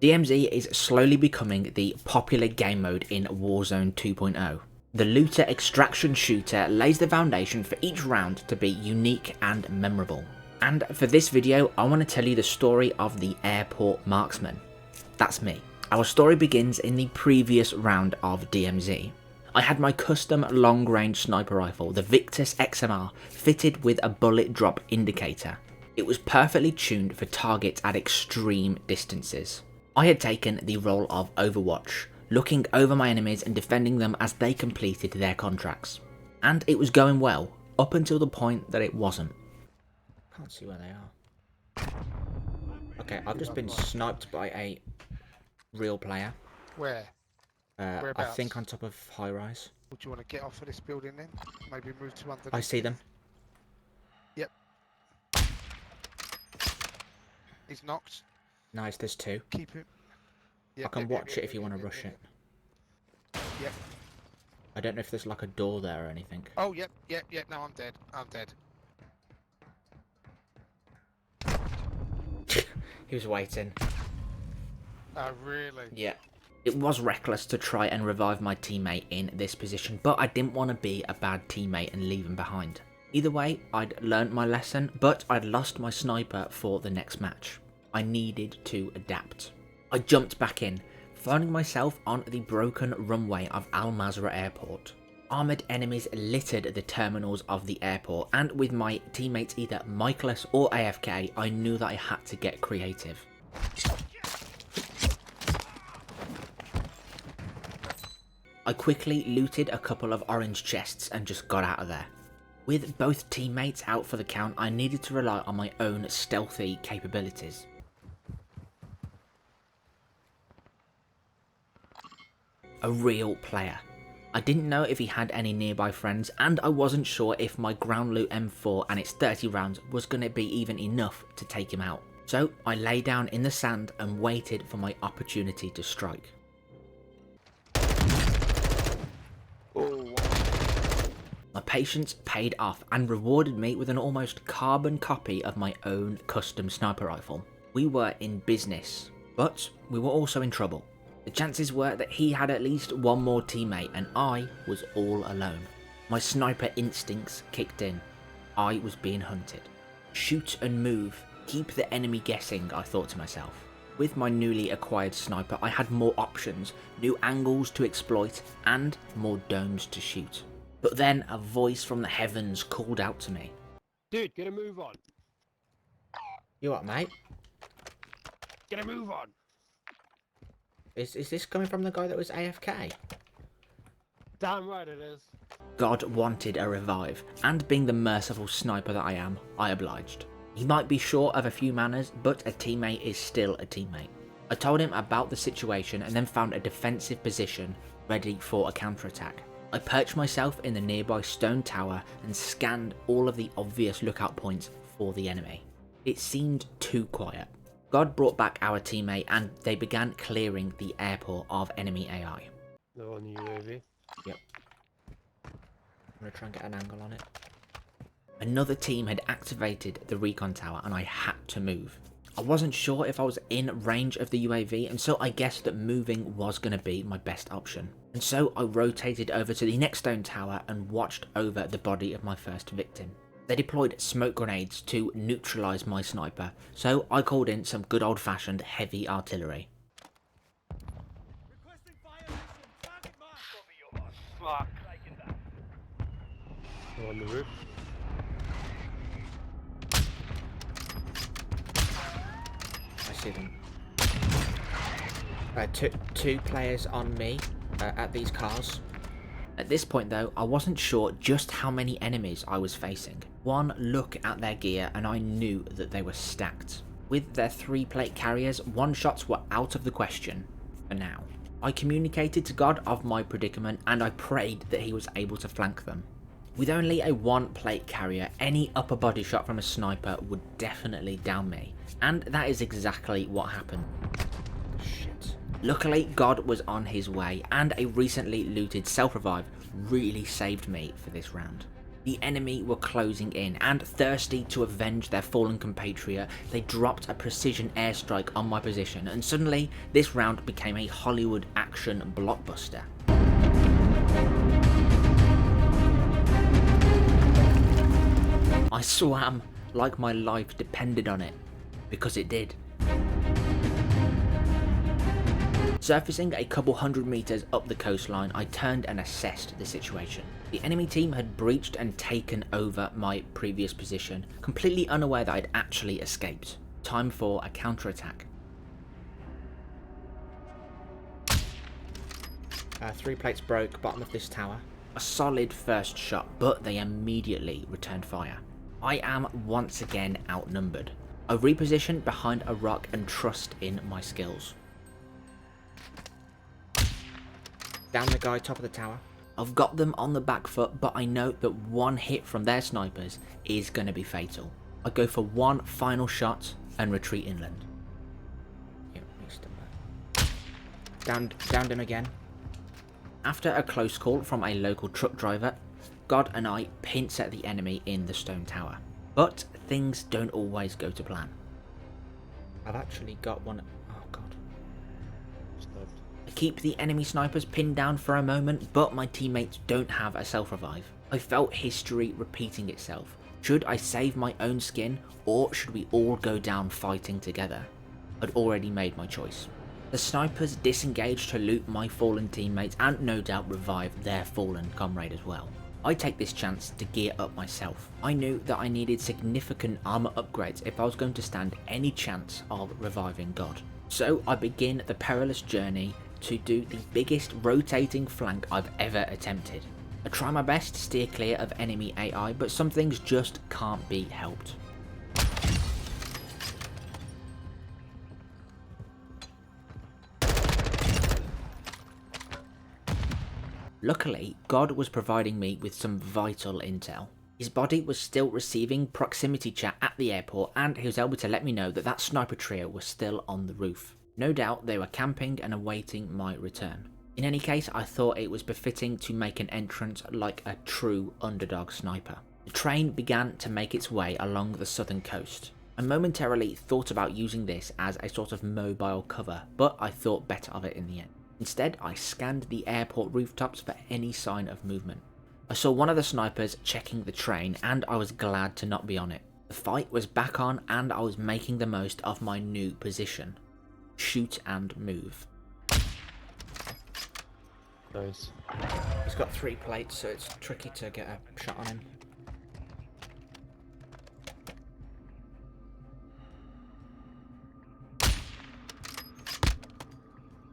DMZ is slowly becoming the popular game mode in Warzone 2.0. The looter extraction shooter lays the foundation for each round to be unique and memorable. And for this video, I want to tell you the story of the airport marksman. That's me. Our story begins in the previous round of DMZ. I had my custom long-range sniper rifle, the Victus XMR, fitted with a bullet drop indicator. It was perfectly tuned for targets at extreme distances. I had taken the role of Overwatch, looking over my enemies and defending them as they completed their contracts. And it was going well, up until the point that it wasn't. Can't see where they are. Okay, I've just been sniped by a real player. Where? I think on top of high rise. Would you want to get off of this building then? Maybe move to underneath? I see them. Yep. He's knocked. Nice, there's two. Keep it. Yep, I can watch it if you want to rush it. Yep. I don't know if there's like a door there or anything. Oh, yep. No, I'm dead. He was waiting. Oh, really? Yeah. It was reckless to try and revive my teammate in this position, but I didn't want to be a bad teammate and leave him behind. Either way, I'd learnt my lesson, but I'd lost my sniper for the next match. I needed to adapt. I jumped back in, finding myself on the broken runway of Al Mazrah Airport. Armoured enemies littered the terminals of the airport, and with my teammates either Mikeless or AFK, I knew that I had to get creative. I quickly looted a couple of orange chests and just got out of there. With both teammates out for the count, I needed to rely on my own stealthy capabilities. A real player. I didn't know if he had any nearby friends, and I wasn't sure if my ground loot M4 and its 30 rounds was going to be even enough to take him out. So I lay down in the sand and waited for my opportunity to strike. My patience paid off and rewarded me with an almost carbon copy of my own custom sniper rifle. We were in business, but we were also in trouble. The chances were that he had at least one more teammate and I was all alone. My sniper instincts kicked in. I was being hunted. Shoot and move, keep the enemy guessing, I thought to myself. With my newly acquired sniper, I had more options, new angles to exploit, and more domes to shoot. But then a voice from the heavens called out to me. Dude, get a move on. You what, mate? Get a move on. Is this coming from the guy that was AFK? Damn right it is. God wanted a revive, and being the merciful sniper that I am, I obliged. He might be short of a few manners, but a teammate is still a teammate. I told him about the situation and then found a defensive position ready for a counterattack. I perched myself in the nearby stone tower and scanned all of the obvious lookout points for the enemy. It seemed too quiet. God brought back our teammate and they began clearing the airport of enemy AI. They're on the UAV. Yep. I'm gonna try and get an angle on it. Another team had activated the recon tower and I had to move. I wasn't sure if I was in range of the UAV, and so I guessed that moving was going to be my best option. And so I rotated over to the next stone tower and watched over the body of my first victim. They deployed smoke grenades to neutralise my sniper, so I called in some good old-fashioned heavy artillery. Fuck. They're on the roof. I see them. Two players on me at these cars. At this point though, I wasn't sure just how many enemies I was facing. One look at their gear and I knew that they were stacked. With their 3-plate carriers, one-shots were out of the question for now. I communicated to God of my predicament and I prayed that he was able to flank them. With only a 1-plate carrier, any upper body shot from a sniper would definitely down me. And that is exactly what happened. Shit. Luckily, God was on his way, and a recently looted self-revive really saved me for this round. The enemy were closing in, and thirsty to avenge their fallen compatriot, they dropped a precision airstrike on my position, and suddenly this round became a Hollywood action blockbuster. I swam like my life depended on it, because it did. Surfacing a couple hundred meters up the coastline, I turned and assessed the situation. The enemy team had breached and taken over my previous position, completely unaware that I'd actually escaped. Time for a counterattack. 3 plates broke, bottom of this tower. A solid first shot, but they immediately returned fire. I am once again outnumbered. I reposition behind a rock and trust in my skills. Down the guy top of the tower. I've got them on the back foot, but I know that one hit from their snipers is going to be fatal. I go for one final shot and retreat inland. Yep, he's still there. Downed him again. After a close call from a local truck driver, God and I pinch at the enemy in the stone tower. But things don't always go to plan. I've actually got one. Oh god. I keep the enemy snipers pinned down for a moment, but my teammates don't have a self-revive. I felt history repeating itself. Should I save my own skin, or should we all go down fighting together? I'd already made my choice. The snipers disengaged to loot my fallen teammates and no doubt revive their fallen comrade as well. I take this chance to gear up myself. I knew that I needed significant armor upgrades if I was going to stand any chance of reviving God. So I begin the perilous journey to do the biggest rotating flank I've ever attempted. I try my best to steer clear of enemy AI, but some things just can't be helped. Luckily, God was providing me with some vital intel. His body was still receiving proximity chat at the airport, and he was able to let me know that that sniper trio was still on the roof. No doubt they were camping and awaiting my return. In any case, I thought it was befitting to make an entrance like a true underdog sniper. The train began to make its way along the southern coast. I momentarily thought about using this as a sort of mobile cover, but I thought better of it in the end. Instead, I scanned the airport rooftops for any sign of movement. I saw one of the snipers checking the train, and I was glad to not be on it. The fight was back on, and I was making the most of my new position. Shoot and move. Nice. He's got 3 plates, so it's tricky to get a shot on him.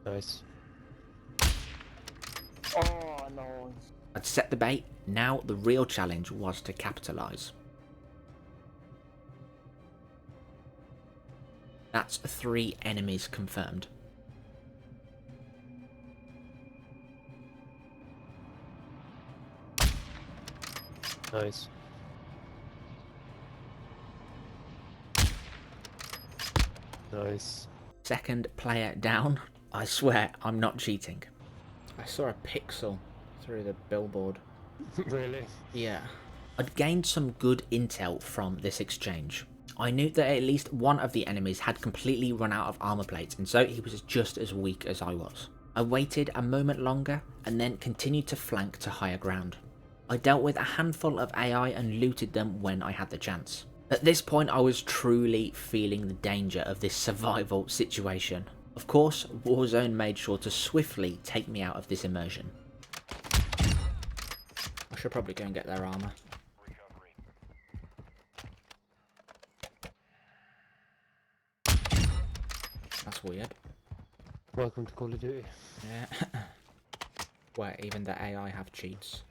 Nice. Oh no. I'd set the bait, now the real challenge was to capitalise. That's 3 enemies confirmed. Nice. Nice. Second player down. I swear I'm not cheating. I saw a pixel through the billboard. Really? Yeah. I'd gained some good intel from this exchange. I knew that at least one of the enemies had completely run out of armor plates, and so he was just as weak as I was. I waited a moment longer and then continued to flank to higher ground. I dealt with a handful of AI and looted them when I had the chance. At this point I was truly feeling the danger of this survival situation. Of course, Warzone made sure to swiftly take me out of this immersion. I should probably go and get their armor. That's weird. Welcome to Call of Duty. Yeah. Where even the AI have cheats.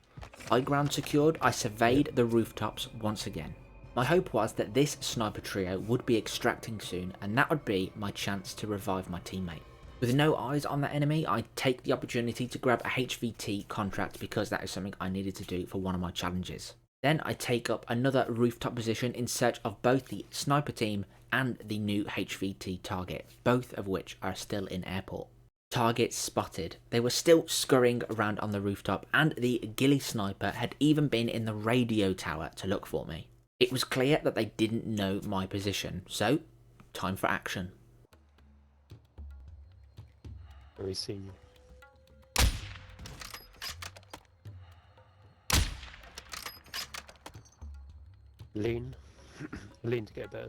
High ground secured, I surveyed the rooftops once again. My hope was that this sniper trio would be extracting soon, and that would be my chance to revive my teammate. With no eyes on that enemy, I take the opportunity to grab a HVT contract because that is something I needed to do for one of my challenges. Then I take up another rooftop position in search of both the sniper team and the new HVT target, both of which are still in airport. Targets spotted. They were still scurrying around on the rooftop, and the ghillie sniper had even been in the radio tower to look for me. It was clear that they didn't know my position, so time for action. We see you. Lean. Lean to get better.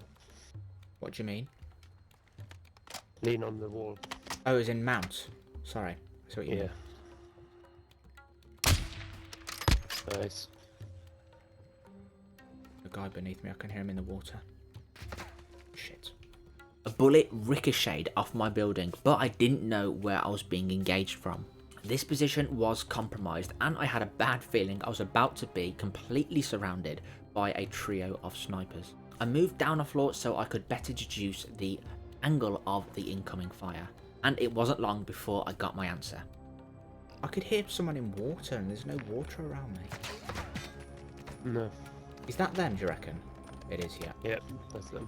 What do you mean? Lean on the wall. Oh, as in mount. Sorry, that's what you mean. Nice. The guy beneath me, I can hear him in the water. Shit. A bullet ricocheted off my building, but I didn't know where I was being engaged from. This position was compromised, and I had a bad feeling I was about to be completely surrounded by a trio of snipers. I moved down a floor so I could better deduce the angle of the incoming fire, and it wasn't long before I got my answer. I could hear someone in water, and there's no water around me. No. Is that them, do you reckon? It is, yeah. Yep, that's them.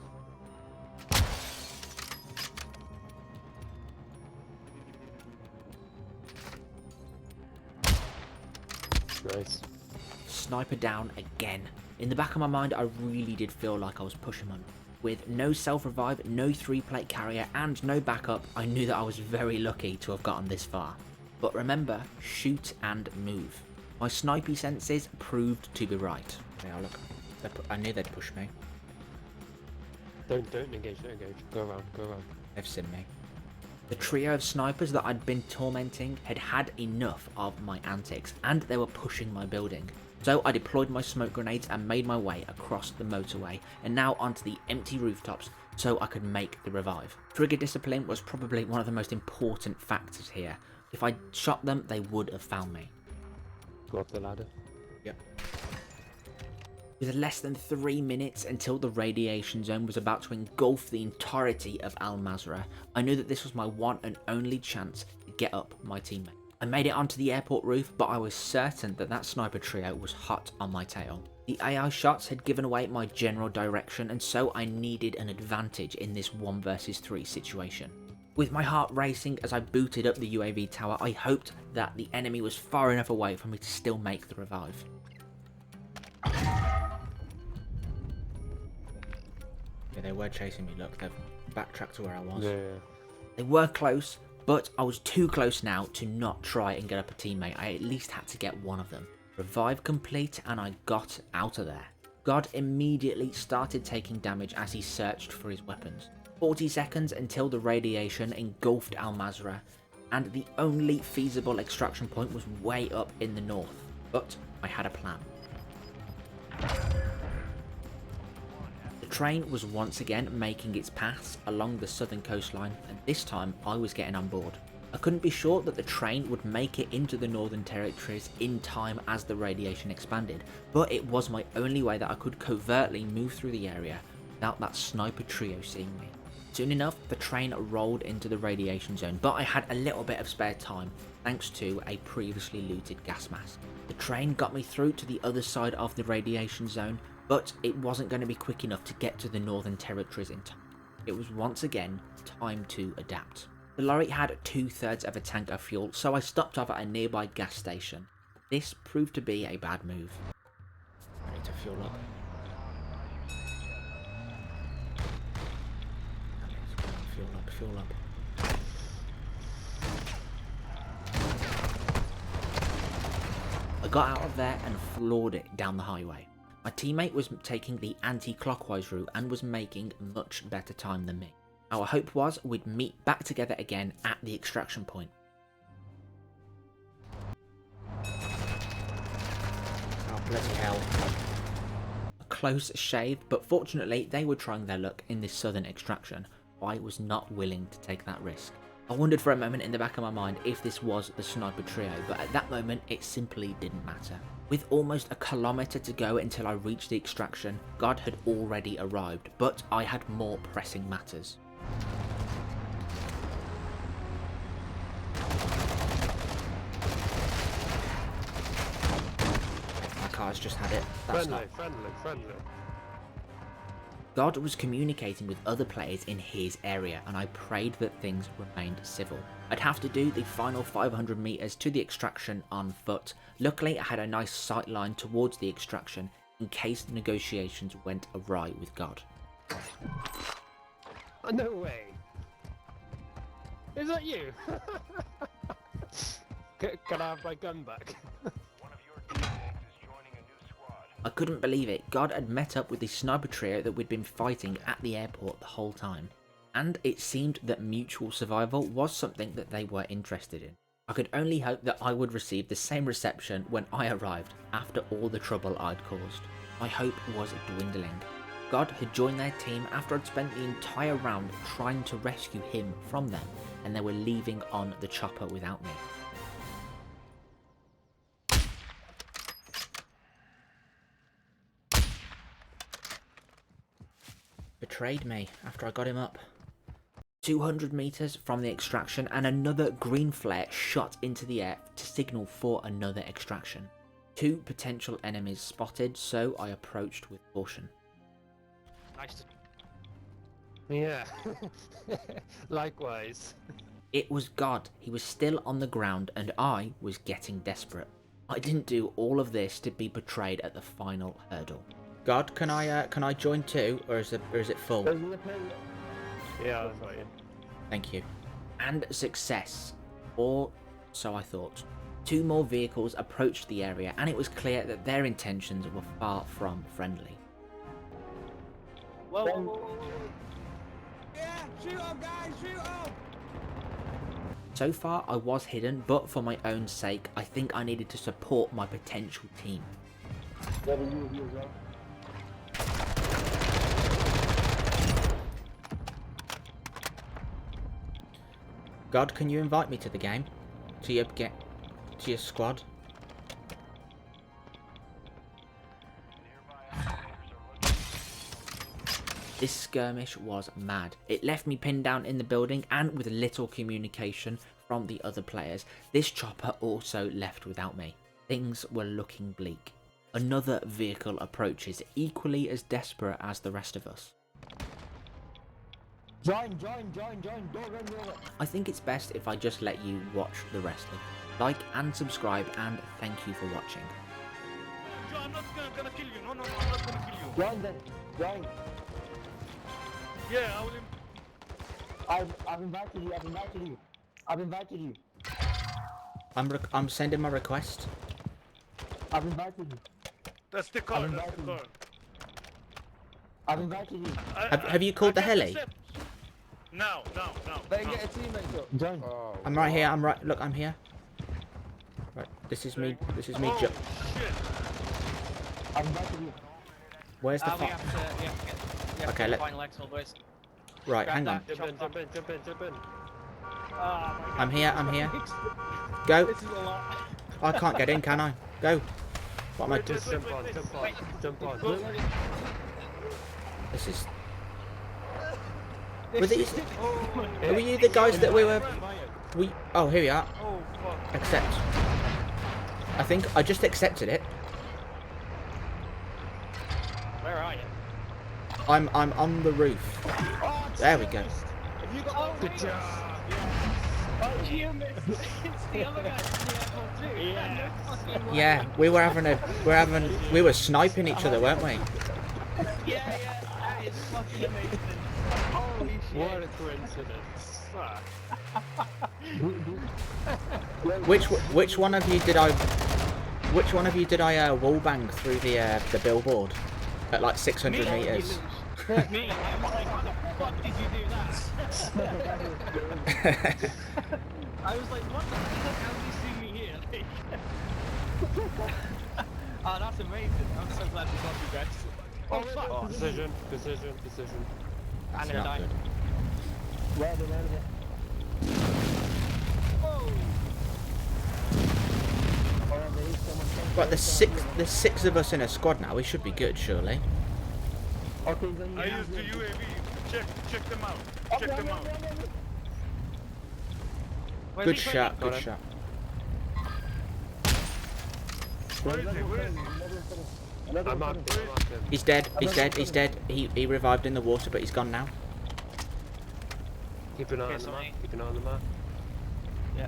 Nice. Sniper down again. In the back of my mind, I really did feel like I was pushing on. With no self-revive, no 3-plate carrier, and no backup, I knew that I was very lucky to have gotten this far. But remember, shoot and move. My snipey senses proved to be right. Yeah, look. I knew they'd push me. Don't engage, don't engage. Go around, go around. They've seen me. The trio of snipers that I'd been tormenting had had enough of my antics, and they were pushing my building. So I deployed my smoke grenades and made my way across the motorway and now onto the empty rooftops so I could make the revive. Trigger discipline was probably one of the most important factors here. If I shot them, they would have found me. Go up the ladder. Yep. With less than 3 minutes until the radiation zone was about to engulf the entirety of Al Mazrah, I knew that this was my one and only chance to get up my teammate. I made it onto the airport roof, but I was certain that that sniper trio was hot on my tail. The AI shots had given away my general direction, and so I needed an advantage in this 1 versus 3 situation. With my heart racing as I booted up the UAV tower, I hoped that the enemy was far enough away for me to still make the revive. Yeah, they were chasing me. Look, they've backtracked to where I was. Yeah. They were close, but I was too close now to not try and get up a teammate. I at least had to get one of them. Revive complete, and I got out of there. God immediately started taking damage as he searched for his weapons. 40 seconds until the radiation engulfed Al Mazrah, and the only feasible extraction point was way up in the north. But I had a plan. The train was once again making its paths along the southern coastline, and this time I was getting on board. I couldn't be sure that the train would make it into the Northern Territories in time as the radiation expanded, but it was my only way that I could covertly move through the area without that sniper trio seeing me. Soon enough, the train rolled into the radiation zone, but I had a little bit of spare time thanks to a previously looted gas mask. The train got me through to the other side of the radiation zone, but it wasn't going to be quick enough to get to the Northern Territories in time. It was once again time to adapt. The lorry had 2/3 of a tank of fuel, so I stopped off at a nearby gas station. This proved to be a bad move. I need to fuel up. Fuel up. I got out of there and floored it down the highway. My teammate was taking the anti-clockwise route and was making much better time than me. Our hope was we'd meet back together again at the extraction point. Oh, bloody hell. A close shave, but fortunately they were trying their luck in this southern extraction. I was not willing to take that risk. I wondered for a moment in the back of my mind if this was the sniper trio, but at that moment it simply didn't matter. With almost a kilometre to go until I reached the extraction, God had already arrived, but I had more pressing matters. My car's just had it. That's Friendly, not... friendly. God was communicating with other players in his area, and I prayed that things remained civil. I'd have to do the final 500 meters to the extraction on foot. Luckily, I had a nice sight line towards the extraction in case negotiations went awry with God. Oh, no way. Is that you? Can I have my gun back? I couldn't believe it. God had met up with the sniper trio that we'd been fighting at the airport the whole time. And it seemed that mutual survival was something that they were interested in. I could only hope that I would receive the same reception when I arrived after all the trouble I'd caused. My hope was dwindling. God had joined their team after I'd spent the entire round trying to rescue him from them, and they were leaving on the chopper without me. Betrayed me after I got him up. 200 meters from the extraction and another green flare shot into the air to signal for another extraction. 2 potential enemies spotted, so I approached with caution. Nice to... Yeah. Likewise. It was God. He was still on the ground and I was getting desperate. I didn't do all of this to be betrayed at the final hurdle. God, can I join too, or is it full? Yeah, that's right. Thank you. And success. Or so I thought. 2 more vehicles approached the area and it was clear that their intentions were far from friendly. Whoa, whoa, whoa, whoa. Yeah, shoot up, guys, shoot up! So far I was hidden, but for my own sake, I think I needed to support my potential team. God, can you invite me to the game? To your squad? This skirmish was mad. It left me pinned down in the building and with little communication from the other players. This chopper also left without me. Things were looking bleak. Another vehicle approaches, equally as desperate as the rest of us. Join, don't run. I think it's best if I just let you watch the rest of it. Like and subscribe, and thank you for watching. Joe, I'm not gonna kill you. No, I'm not gonna kill you. Join then, join. Yeah, I will. I've invited you. I'm sending my request. I've invited you. That's the car. That's the car. I've invited you. Have you called the heli? No. Then get a teammate up. Join. I'm right here. Look, I'm here. Right, this is me. Oh, shit. I've invited you. Where's the We have to get Okay, the final exfil, boys. Right, grab hang on. that. Jump in. Oh my god. I'm here. Go. This is a lot. I can't get in, can I? Go. What am I? Just jump on. This is. Were these? Were you the guys that we were? Oh, here we are. Oh fuck. Accept. I think I just accepted it. Where are you? I'm on the roof. There we go. Good job. Oh, you missed. It's the other guy from the airport too. Yeah. Yeah, we were sniping each other, weren't we? Yeah. That is fucking amazing. Holy shit. What a coincidence. Which one of you did I? Which one of you did I wallbang through the billboard at like 600 meters? Me. I'm like, how the fuck did you do that? I was like, what the fuck? How did you see me here? Like... Oh, that's amazing. I'm so glad we got you guys. Oh fuck. Decision. I'm gonna die. Where the Oh. Right, there's six of us in a squad now. We should be good, surely. Okay, then I used the UAV. Check them out. Check them out. Good shot. Good shot. Where is he? I marked him. He's dead. He's dead. He's dead. He revived in the water, but he's gone now. Keep an eye Okay, on the map. sorry. Keep an eye on the map. Yeah.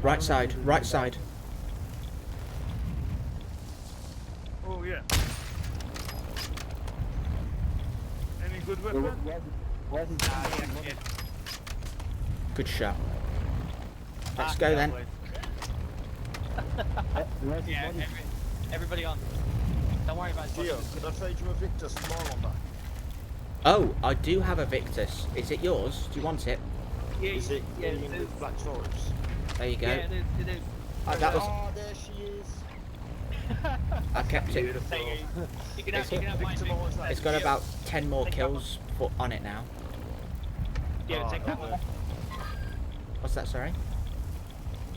Right side. Right side. Oh yeah. Any good weapon? Yeah. Good shot. Let's Ah, go yeah, then. boys. Yeah, everybody on. Don't worry about it. Gio, could I trade you a Victor small on that? Oh, I do have a Victus. Is it yours? Do you want it? Yeah, Is it yeah, green it is. with black stripes? There you go. Yeah, it is. That was. Oh, there she is. I kept it. Beautiful. You can have mine. Victor Morris, It's got about 10 more kills on it now. Yeah, take that one. What's that? Sorry.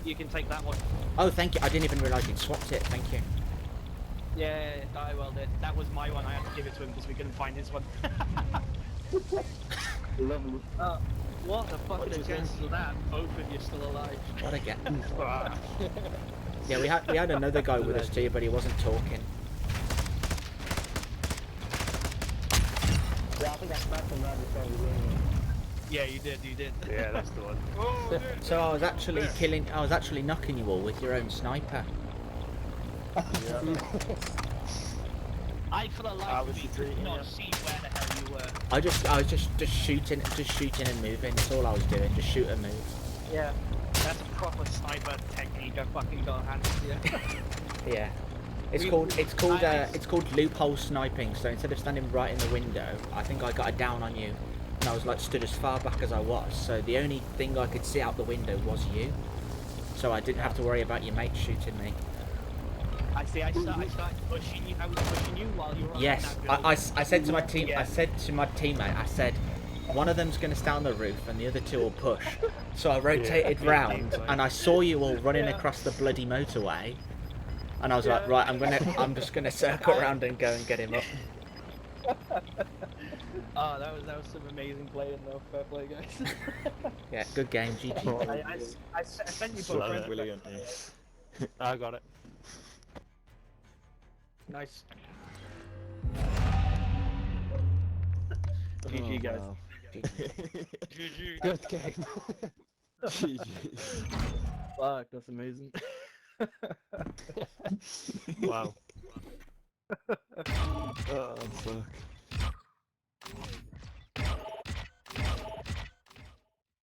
You can take that one. Oh, thank you. I didn't even realise you'd swapped it. Thank you. Yeah, I well did. That was my one. I had to give it to him because we couldn't find his one. Lovely. What the fucking chances of that? Both of you still alive. What a get. Yeah, we had another guy with us too, but he wasn't talking. Yeah, I think I smacked him right before we win. Yeah, you did. Yeah, that's the one. Oh, there. So I was actually knocking you all with your own sniper. I for the How life was of me your could treating not you? see where the hell you were. I was just shooting and moving. That's all I was doing. Just shoot and move. Yeah, that's a proper sniper technique. I fucking got hands to you. Yeah. It's We- called I- it's called loophole sniping. So instead of standing right in the window, I think I got a down on you, and I was like stood as far back as I was. So the only thing I could see out the window was you. So I didn't have to worry about your mate shooting me. I started pushing you. I was pushing you while you were on Yes, that building. I said to my team. Yeah. I said to my teammate. I said, one of them's going to stay on the roof and the other two will push. So I rotated round and I saw you all running across the bloody motorway. And I was like, right, I'm just gonna circle around and go and get him up. Oh, that was some amazing playing though. Fair play, guys. Yeah, good game, GG. I sent you both. Love it. Brilliantly. I got it. Nice. GG, guys. Wow. GG. Good game. GG. Fuck, that's amazing. Wow. Oh, fuck.